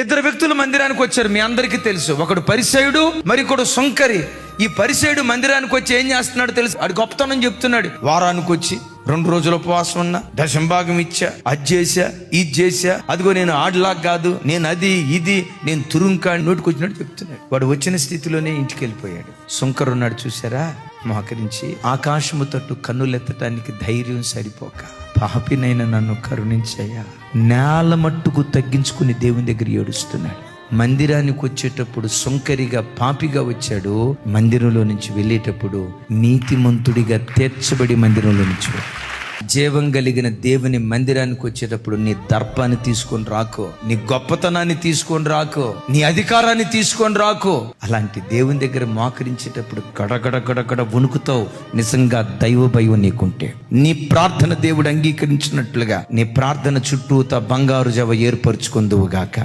ఇద్దరు వ్యక్తులు మందిరానికి వచ్చారు, మీ అందరికీ తెలుసు. ఒకడు పరిసయుడు, మరికొడు సుంకరి. ఈ పరిసయుడు మందిరానికి వచ్చి ఏం చేస్తున్నాడు తెలుసు? ఆడు గొప్పతనం చెప్తున్నాడు. వారానికి వచ్చి 2 రోజుల ఉపవాసం ఉన్నా, దశంభాగం ఇచ్చా, అది చేశా, ఇది చేశా, అదిగో నేను ఆడలాగా కాదు, నేను అది ఇది, నేను తురుంకా నోటికి వచ్చినట్టు చెప్తున్నాడు. వాడు వచ్చిన స్థితిలోనే ఇంటికి వెళ్ళిపోయాడు. సుంకరు ఉన్నాడు, చూసారా, మోకరించి ఆకాశము తట్టు కన్నులెత్తటానికి ధైర్యం సరిపోక, పాపినైనా నన్ను కరుణించయ్యా, నేల మట్టుకు తగ్గించుకుని దేవుని దగ్గర ఏడుస్తున్నాడు. మందిరానికి వచ్చేటప్పుడు సుంకరిగా పాపిగా వచ్చాడు, మందిరంలో నుంచి వెళ్ళేటప్పుడు నీతిమంతుడిగా తీర్చబడి మందిరంలో నుంచి. జీవం కలిగిన దేవుని మందిరానికి వచ్చేటప్పుడు నీ దర్పాన్ని తీసుకొని రాకో, నీ గొప్పతనాన్ని తీసుకొని రాకో, నీ అధికారాన్ని తీసుకొని రాకో. అలాంటి దేవుని దగ్గర మోకరించేటప్పుడు గడగడ గడగడ వణుకుతావు. నిజంగా దైవ భయం నీకుంటే, నీ ప్రార్థన దేవుడు అంగీకరించినట్లుగా నీ ప్రార్థన చుట్టూతా బంగారు జవ ఏర్పరచుకుందువుగాక.